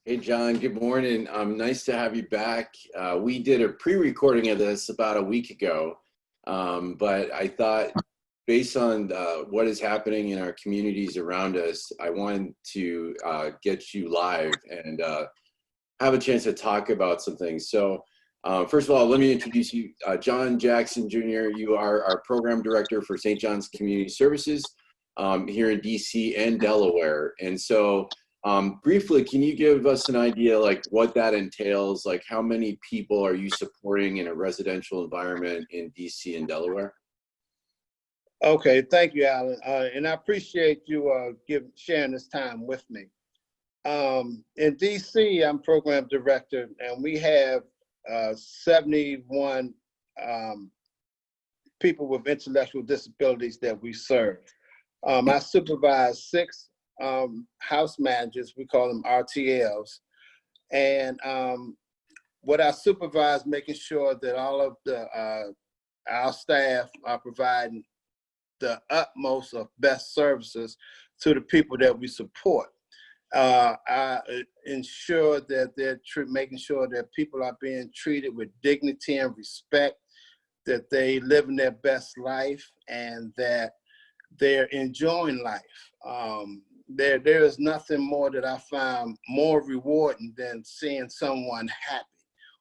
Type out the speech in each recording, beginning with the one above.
Hey, John, good morning. Nice to have you back. We did a pre-recording of this about a week ago, but I thought based on what is happening in our communities around us, I wanted to get you live and have a chance to talk about some things. So first of all, let me introduce you. John Jackson Jr., you are our program director for St. John's Community Services here in DC and Delaware. And so briefly, can you give us an idea like what that entails? Like how many people are you supporting in a residential environment in DC and Delaware? Okay, thank you, Alan. And I appreciate you sharing this time with me. In DC, I'm program director, and we have 71 people with intellectual disabilities that we serve. I supervise 6 house managers, we call them RTLs. And what I supervise, making sure that all of our staff are providing the utmost of best services to the people that we support. I ensure that they're making sure that people are being treated with dignity and respect, that they live in their best life, and that they're enjoying life. There is nothing more that I find more rewarding than seeing someone happy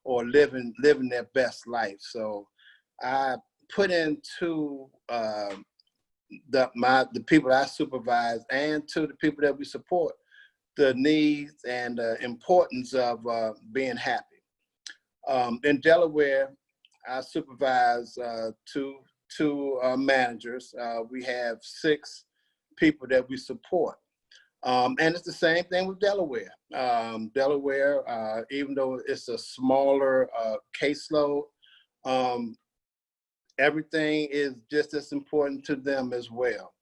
or living their best life. So I put into the people I supervise and to the people that we support the needs and the importance of being happy. In Delaware, I supervise two managers. We have 6 people that we support. And it's the same thing with Delaware. Delaware, even though it's a smaller caseload, everything is just as important to them as well.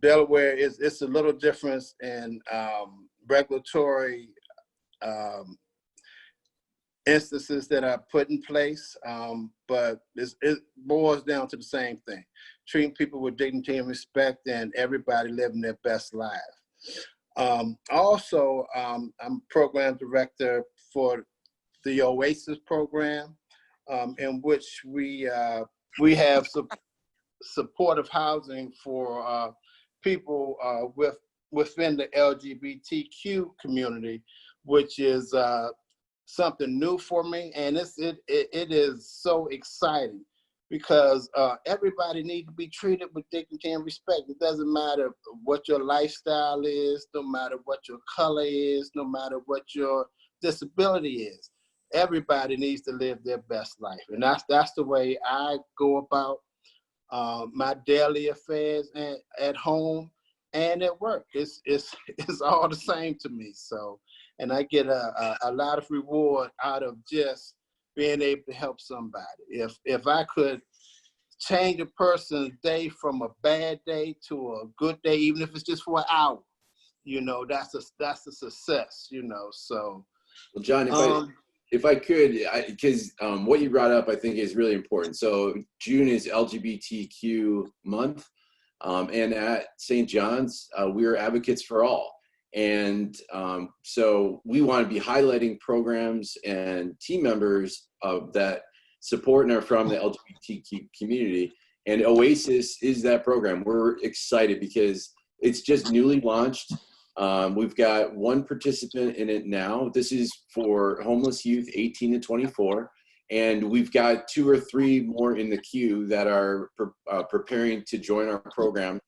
Delaware it's a little difference in regulatory instances that are put in place, but it boils down to the same thing: treating people with dignity and respect, and everybody living their best life. Also, I'm program director for the OASIS program, in which we have supportive housing for people within the LGBTQ community, which is something new for me, and it is so exciting because everybody needs to be treated with dignity and respect. It doesn't matter what your lifestyle is, no matter what your color is, no matter what your disability is. Everybody needs to live their best life, and that's the way I go about my daily affairs at home and at work. It's all the same to me. So, and I get a lot of reward out of just being able to help somebody. If I could change a person's day from a bad day to a good day, even if it's just for an hour, that's a success. So. Well, John, if I could, because what you brought up, I think is really important. So June is LGBTQ month, and at St. John's, we are advocates for all. And so we want to be highlighting programs and team members that support and are from the LGBTQ community. And OASIS is that program. We're excited because it's just newly launched. We've got 1 participant in it now. This is for homeless youth 18 to 24. And we've got 2 or 3 more in the queue that are preparing to join our program.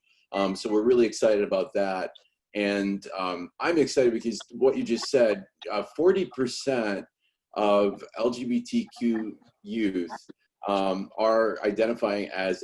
So we're really excited about that. And I'm excited because what you just said, 40% of LGBTQ youth are identifying as,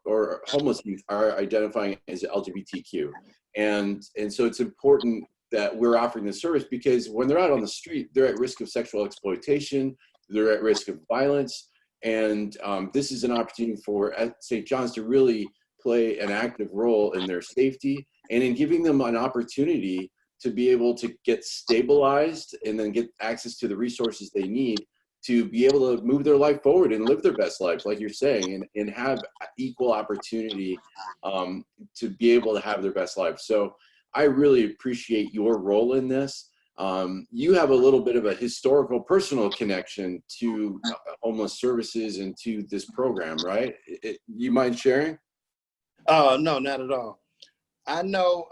or homeless youth are identifying as LGBTQ. And so it's important that we're offering this service because when they're out on the street, they're at risk of sexual exploitation, they're at risk of violence. And this is an opportunity for St. John's to really play an active role in their safety and in giving them an opportunity to be able to get stabilized and then get access to the resources they need to be able to move their life forward and live their best life, like you're saying, and have equal opportunity to be able to have their best life. So I really appreciate your role in this. you have a little bit of a historical personal connection to homeless services and to this program, right? You mind sharing? No, not at all. I know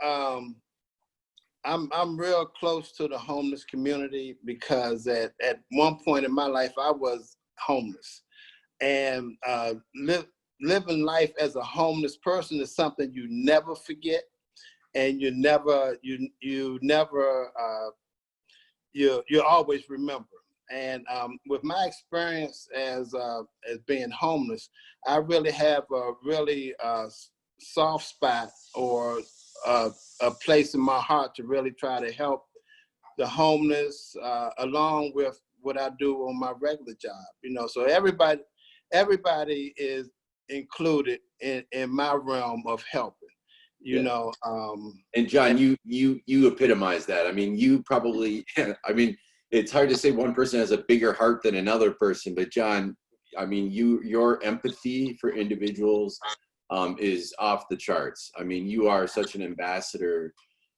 I'm real close to the homeless community because at one point in my life I was homeless, and living life as a homeless person is something you never forget, and you always remember. And with my experience as being homeless, I really have a really soft spot or a place in my heart to really try to help the homeless, along with what I do on my regular job. You know, so everybody is included in my realm of helping. You know. And John, you epitomize that. I mean, you probably. I mean, it's hard to say one person has a bigger heart than another person, but John, I mean, your empathy for individuals is off the charts. I mean, you are such an ambassador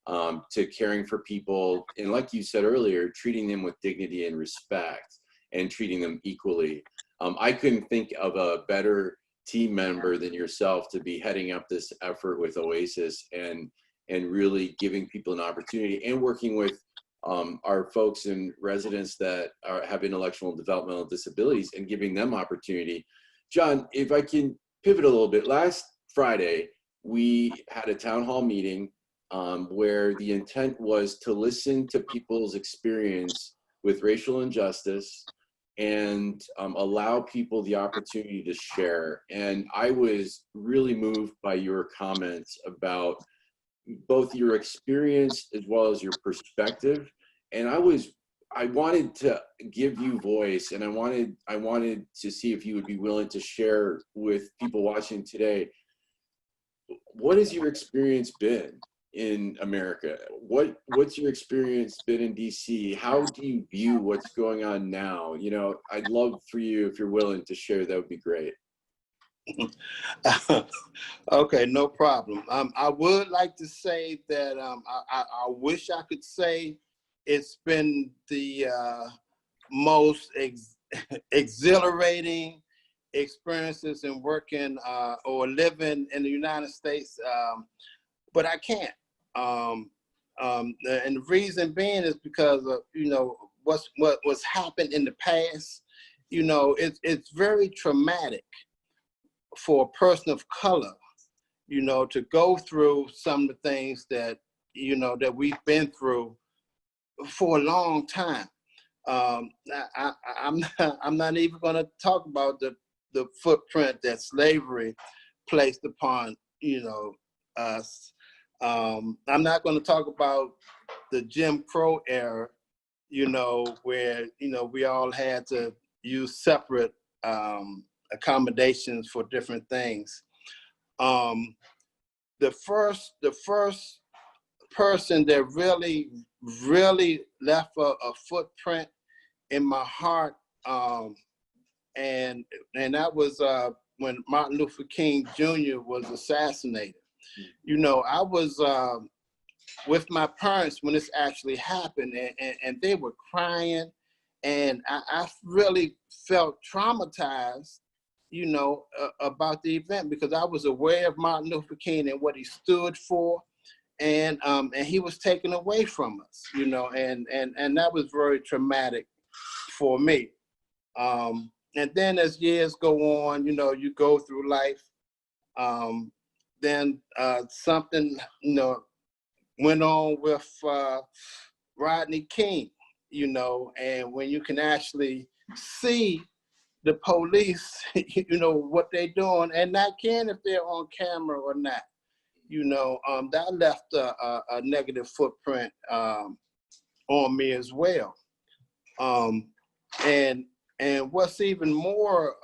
to caring for people, and like you said earlier, treating them with dignity and respect, and treating them equally. I couldn't think of a better team member than yourself to be heading up this effort with OASIS and really giving people an opportunity, and working with our folks and residents that have intellectual and developmental disabilities and giving them opportunity. John, if I can pivot a little bit, last Friday, we had a town hall meeting where the intent was to listen to people's experience with racial injustice and allow people the opportunity to share. And I was really moved by your comments about both your experience as well as your perspective. And I wanted to give you voice, and I wanted to see if you would be willing to share with people watching today. What has your experience been in America? What's your experience been in DC? How do you view what's going on now? You know, I'd love for you, if you're willing to share, that would be great. Okay, no problem. I would like to say that I wish I could say it's been the most exhilarating experiences in working or living in the United States, but I can't. And the reason being is because of, you know, what's happened in the past. You know, it's very traumatic for a person of color, you know, to go through some of the things that, you know, that we've been through for a long time. I'm not even going to talk about the footprint that slavery placed upon, you know, us. I'm not going to talk about the Jim Crow era, you know, where, you know, we all had to use separate accommodations for different things. The first person that really left a footprint in my heart, and that was when Martin Luther King Jr. was assassinated. You know, I was with my parents when this actually happened, and they were crying, and I really felt traumatized, you know, about the event, because I was aware of Martin Luther King and what he stood for, and he was taken away from us, you know, and that was very traumatic for me. And then as years go on, you know, you go through life, then something, you know, went on with Rodney King, you know, and when you can actually see the police, you know, what they're doing, and not caring if they're on camera or not, you know, that left a negative footprint on me as well. And what's even more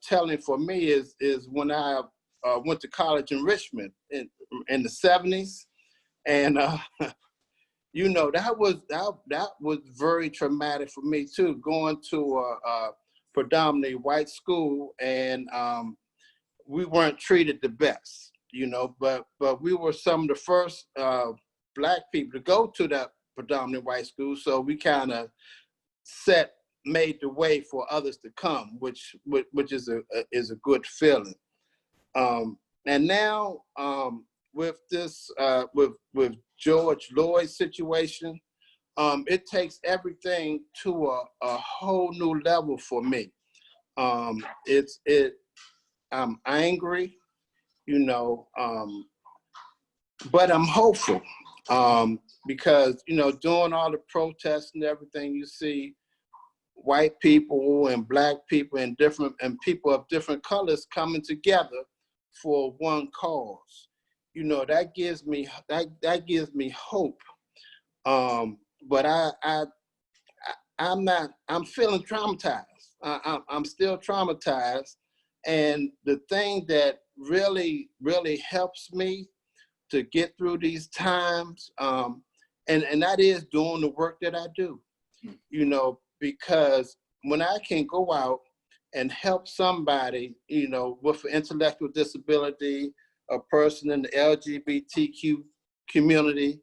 telling for me is when I went to college in Richmond in the 70s, and you know, that was very traumatic for me too, going to a predominantly white school, and we weren't treated the best, you know, but we were some of the first Black people to go to that predominantly white school. So we kind of made the way for others to come, which is a good feeling. And now with this with George Floyd's situation, it takes everything to a whole new level for me. I'm angry, you know, but I'm hopeful because, you know, during all the protests and everything, you see white people and black people and people of different colors coming together for one cause. You know, that gives me hope. But I'm feeling traumatized. I'm still traumatized. And the thing that really helps me to get through these times, and that is doing the work that I do, you know, because when I can go out and help somebody, you know, with an intellectual disability, a person in the LGBTQ community,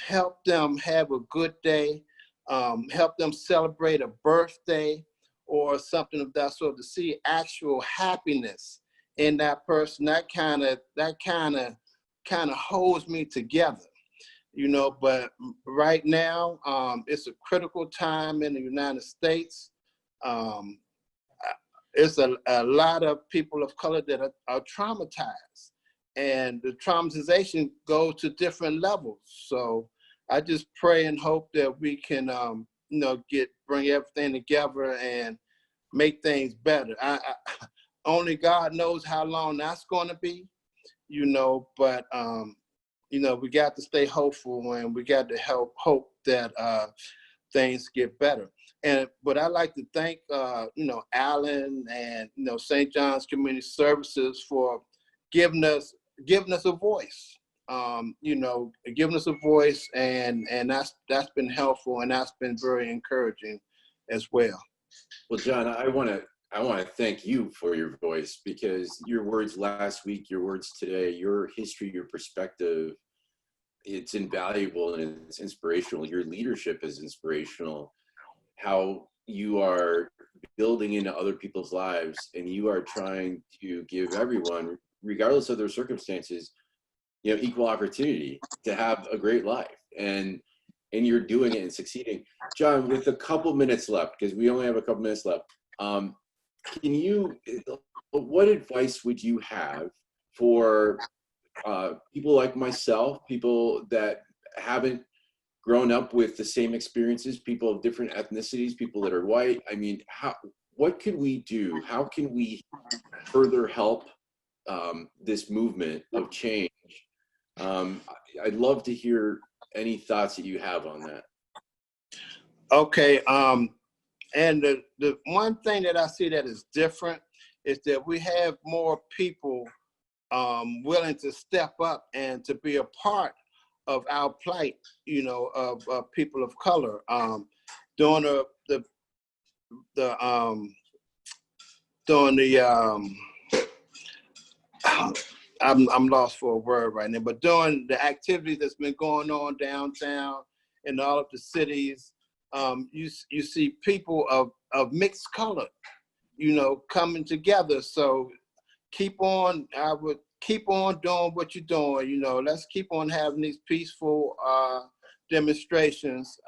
help them have a good day, help them celebrate a birthday or something of that sort, to see actual happiness in that person, that kind of holds me together, you know. But right now, it's a critical time in the United States. It's a lot of people of color that are traumatized, and the traumatization goes to different levels. So I just pray and hope that we can, you know, bring everything together and make things better. Only God knows how long that's going to be, you know, but, you know, we got to stay hopeful, and we got to hope that things get better. But I'd like to thank, you know, Alan and, you know, St. John's Community Services for giving us a voice. You know, giving us a voice, and that's been helpful, and that's been very encouraging as well. Well, John, I want to thank you for your voice, because your words last week, your words today, your history, your perspective, it's invaluable and it's inspirational. Your leadership is inspirational. How you are building into other people's lives, and you are trying to give everyone, regardless of their circumstances, you know, equal opportunity to have a great life, and you're doing it and succeeding. John, with a couple minutes left, because we only have a couple minutes left, what advice would you have for people like myself, people that haven't grown up with the same experiences, people of different ethnicities, people that are white? I mean, what can we do? How can we further help this movement of change? I'd love to hear any thoughts that you have on that. Okay, and the one thing that I see that is different is that we have more people willing to step up and to be a part of our plight, you know, of people of color. During I'm lost for a word right now, but during the activity that's been going on downtown in all of the cities, you see people of mixed color, you know, coming together. So I would keep on doing what you're doing, you know. Let's keep on having these peaceful demonstrations.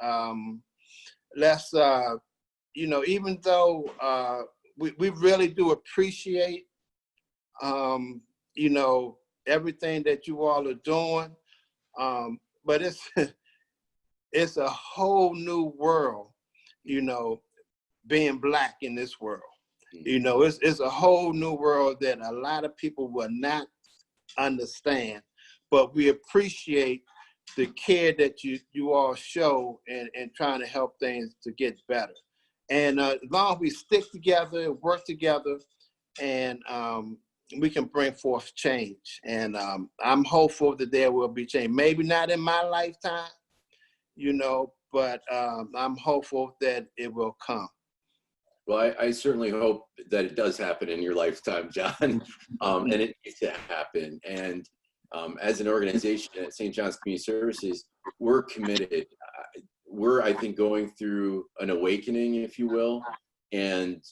Let's, you know, even though we really do appreciate, you know, everything that you all are doing, but it's a whole new world, you know, being Black in this world. You know, it's a whole new world that a lot of people will not understand, but we appreciate the care that you all show and trying to help things to get better. And as long as we stick together, work together, and we can bring forth change. And I'm hopeful that there will be change. Maybe not in my lifetime, you know, but I'm hopeful that it will come. Well, I certainly hope that it does happen in your lifetime, John, and it needs to happen. And as an organization at St. John's Community Services, we're committed. we're, I think, going through an awakening, if you will, and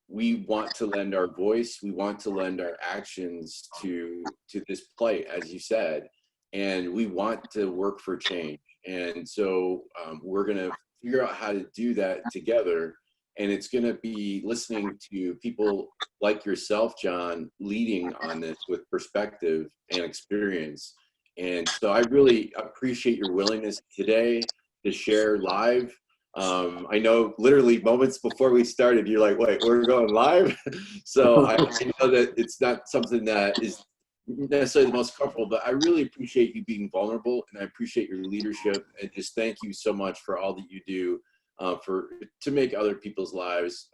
we want to lend our voice, we want to lend our actions to this plight, as you said, and we want to work for change. And so we're going to figure out how to do that together. And it's going to be listening to people like yourself, John, leading on this with perspective and experience. And so I really appreciate your willingness today to share live. I know literally moments before we started, you're like, wait, we're going live? So I know that it's not something that is necessarily the most comfortable, but I really appreciate you being vulnerable, and I appreciate your leadership, and just thank you so much for all that you do to make other people's lives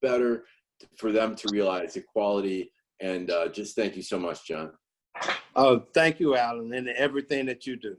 better, for them to realize equality, and just thank you so much, John. Oh, thank you, Alan, and everything that you do.